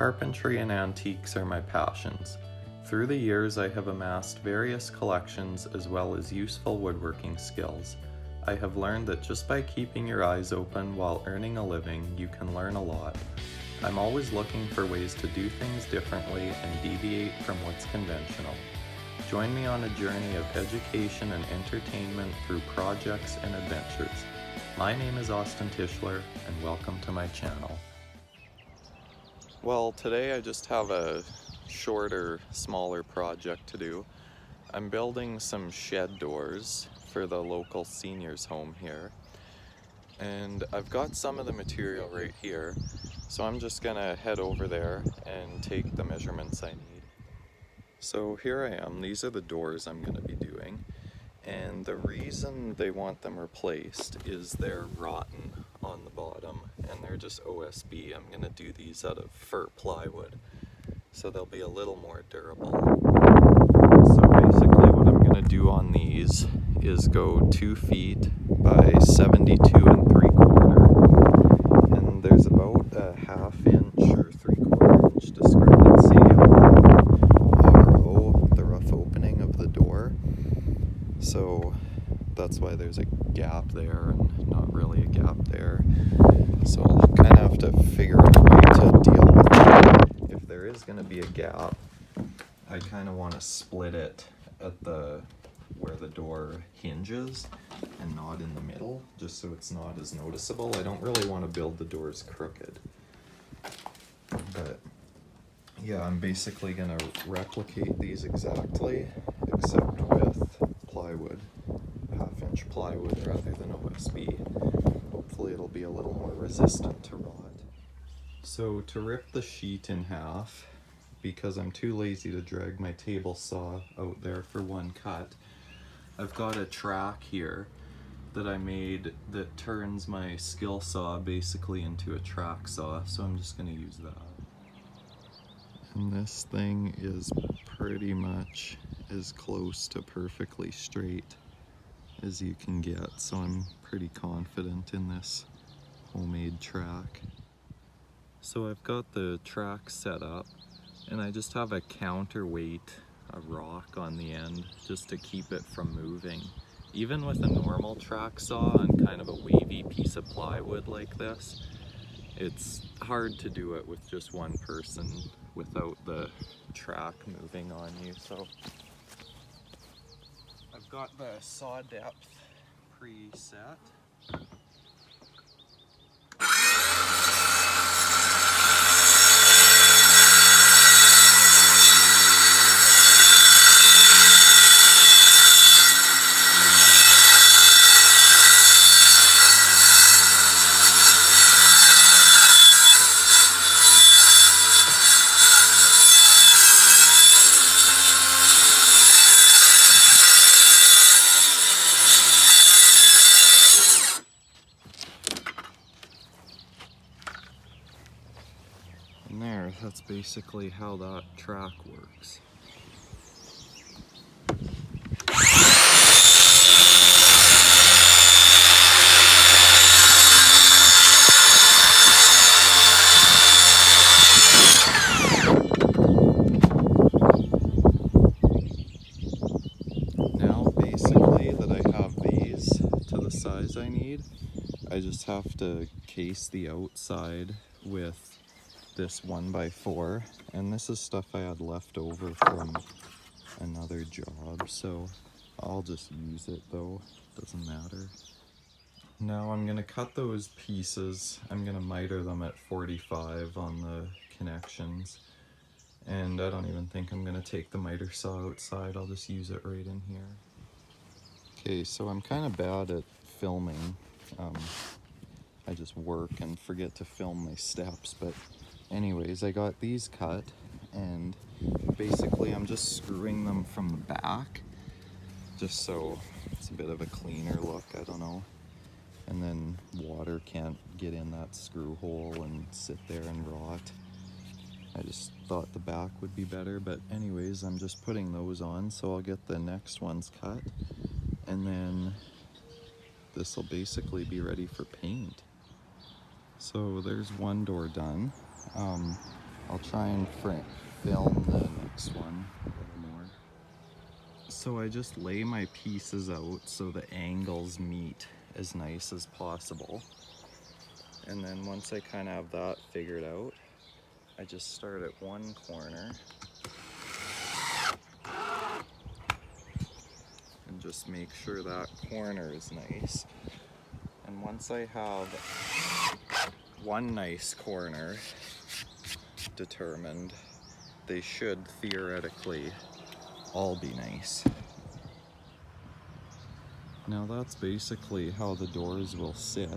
Carpentry and antiques are my passions. Through the years, I have amassed various collections as well as useful woodworking skills. I have learned that just by keeping your eyes open while earning a living, you can learn a lot. I'm always looking for ways to do things differently and deviate from what's conventional. Join me on a journey of education and entertainment through projects and adventures. My name is Tischler, and welcome to my channel. Well, today I just have a shorter, smaller project to do. I'm building some shed doors for the local seniors home here. And I've got some of the material right here, so I'm just gonna head over there and take the measurements I need. So here I am, these are the doors I'm gonna be doing. And the reason they want them replaced is they're rotten on the bottom and they're just OSB. I'm going to do these out of fir plywood, so they'll be a little more durable. So basically what I'm going to do on these is go 2 feet by 72 3/4, and there's about a 1/2 inch or 3/4 inch discrepancy below the rough opening of the door. So that's why there's a gap there and not really a gap there. So I'll kind of have to figure out a way to deal with it. If there is going to be a gap, I kind of want to split it at where the door hinges and not in the middle, just so it's not as noticeable. I don't really want to build the doors crooked. But yeah, I'm basically going to replicate these exactly, except with plywood, 1/2 inch plywood rather than OSB. Hopefully it'll be a little more resistant to rot. So to rip the sheet in half, because I'm too lazy to drag my table saw out there for one cut, I've got a track here that I made that turns my skill saw basically into a track saw, so I'm just going to use that. And this thing is pretty much as close to perfectly straight as you can get, so I'm pretty confident in this homemade track. So I've got the track set up, and I just have a counterweight, a rock on the end, just to keep it from moving. Even with a normal track saw on kind of a wavy piece of plywood like this, it's hard to do it with just one person without the track moving on you. So I've got the saw depth preset. And there, that's basically how that track works. Now basically that I have these to the size I need, I just have to case the outside with this 1x4, and this is stuff I had left over from another job, so I'll just use it though, doesn't matter. Now I'm gonna cut those pieces. I'm gonna miter them at 45 on the connections, and I don't even think I'm gonna take the miter saw outside. I'll just use it right in here. Okay, so I'm kind of bad at filming. I just work and forget to film my steps, but anyways, I got these cut, and basically I'm just screwing them from the back, just so it's a bit of a cleaner look, I don't know. And then water can't get in that screw hole and sit there and rot. I just thought the back would be better, but anyways, I'm just putting those on, so I'll get the next ones cut, and then this will basically be ready for paint. So there's one door done. I'll try and film the next one a little more. So I just lay my pieces out so the angles meet as nice as possible. And then once I kind of have that figured out, I just start at one corner and just make sure that corner is nice. And once I have one nice corner determined, they should theoretically all be nice. Now that's basically how the doors will sit.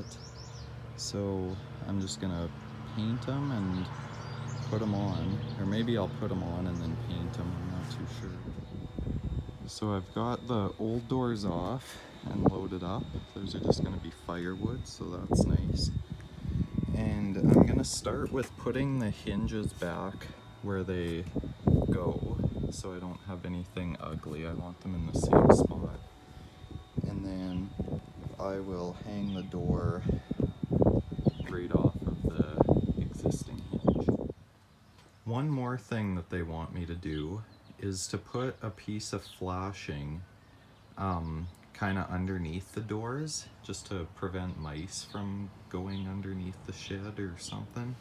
So I'm just gonna paint them and put them on, or maybe I'll put them on and then paint them, I'm not too sure. So I've got the old doors off and loaded up. Those are just gonna be firewood, so that's nice. And I'm gonna start with putting the hinges back where they go, so I don't have anything ugly. I want them in the same spot. And then I will hang the door right off of the existing hinge. One more thing that they want me to do is to put a piece of flashing kind of underneath the doors, just to prevent mice from going underneath the shed or something.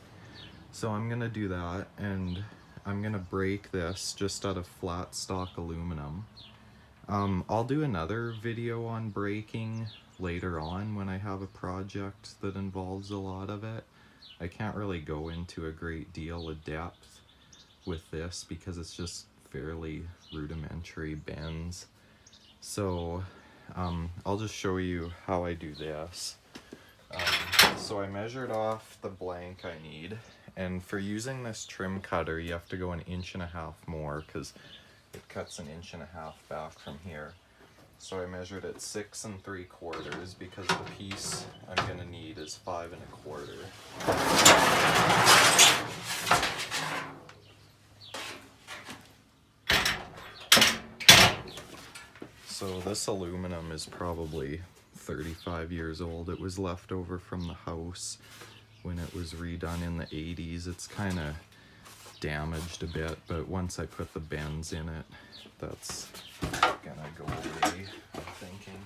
So I'm gonna do that, and I'm gonna break this just out of flat stock aluminum. I'll do another video on breaking later on when I have a project that involves a lot of it. I can't really go into a great deal of depth with this because it's just fairly rudimentary bends. So I'll just show you how I do this. So I measured off the blank I need, and for using this trim cutter you have to go 1.5 inches more because it cuts 1.5 inches back from here. So I measured it 6 3/4 because the piece I'm gonna need is 5 1/4. So this aluminum is probably 35 years old. It was left over from the house when it was redone in the 80s. It's kind of damaged a bit, but once I put the bends in it, that's gonna go away, I'm thinking.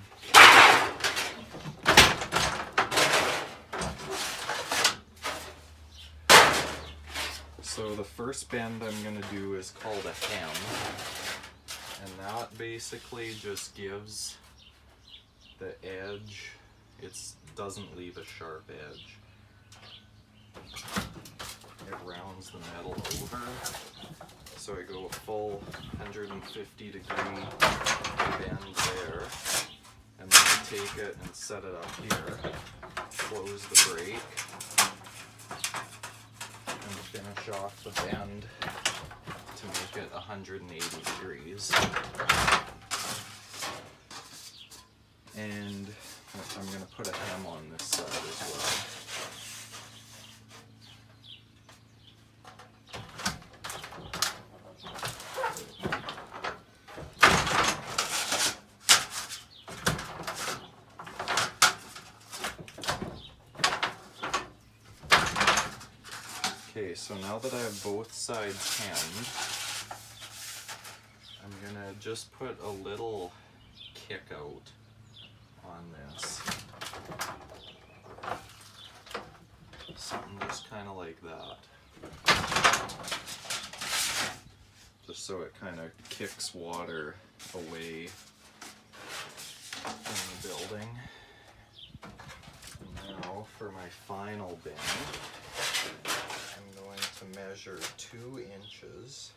So the first bend I'm gonna do is called a hem, and that basically just gives the edge, it doesn't leave a sharp edge. It rounds the metal over. So I go a full 150-degree bend there, and then I take it and set it up here, close the brake, and finish off the bend to make it 180 degrees. And I'm going to put a hem on this side as well. Okay, so now that I have both sides hemmed, I'm gonna just put a little kick out on this. Something just kind of like that. Just so it kind of kicks water away from the building. And now for my final bend, I'm going to measure 2 inches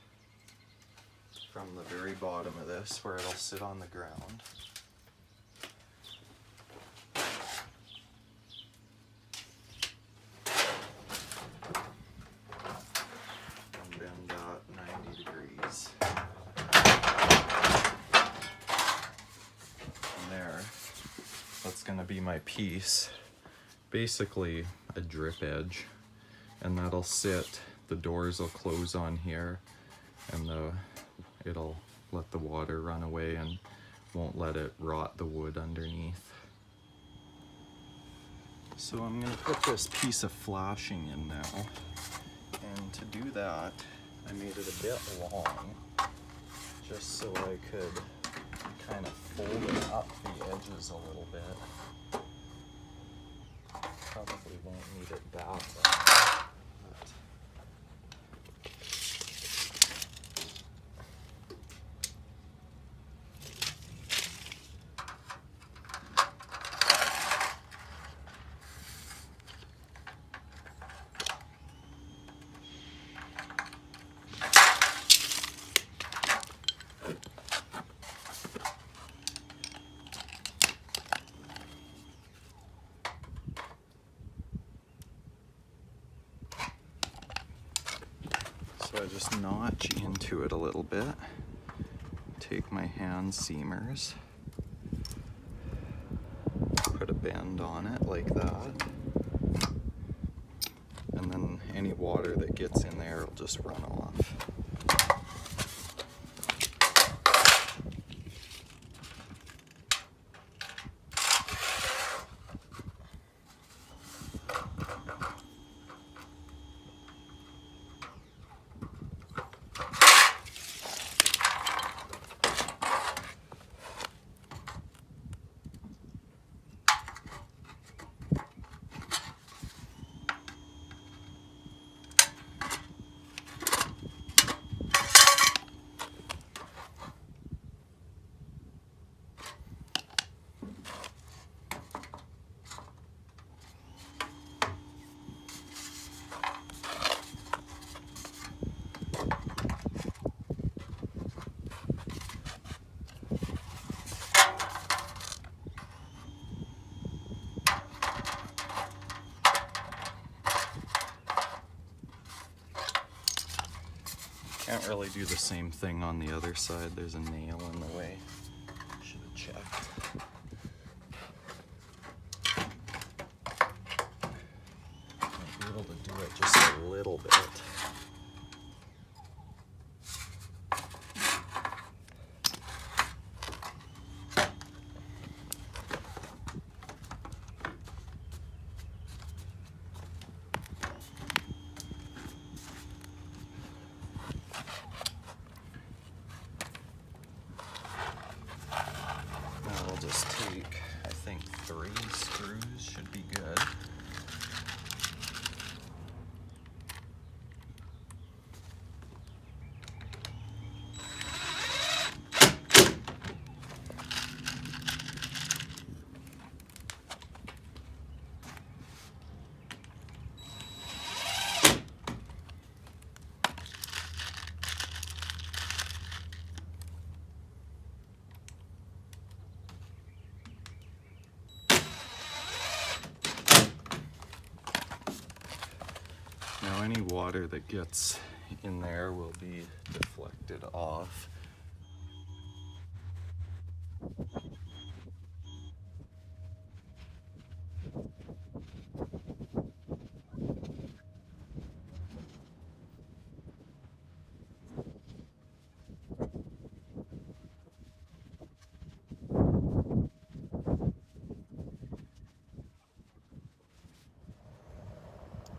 from the very bottom of this where it'll sit on the ground. And bend that 90 degrees. And there, that's going to be my piece. Basically a drip edge. And that'll sit, the doors will close on here, and it'll let the water run away and won't let it rot the wood underneath. So I'm going to put this piece of flashing in now, and to do that, I made it a bit long, just so I could kind of fold it up the edges a little bit. Probably won't need it that long. So I just notch into it a little bit, take my hand seamers, put a bend on it like that, and then any water that gets in there will just run off. Can't really do the same thing on the other side. There's a nail in the way. Should have checked. Might be able to do it just a little bit. Just take, I think, 3 screws should be good. Now any water that gets in there will be deflected off.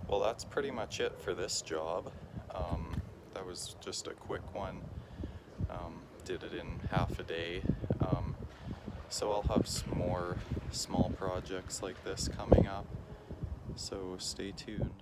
Well, that's pretty much it for this job. That was just a quick one. Did it in half a day. So I'll have some more small projects like this coming up. So stay tuned.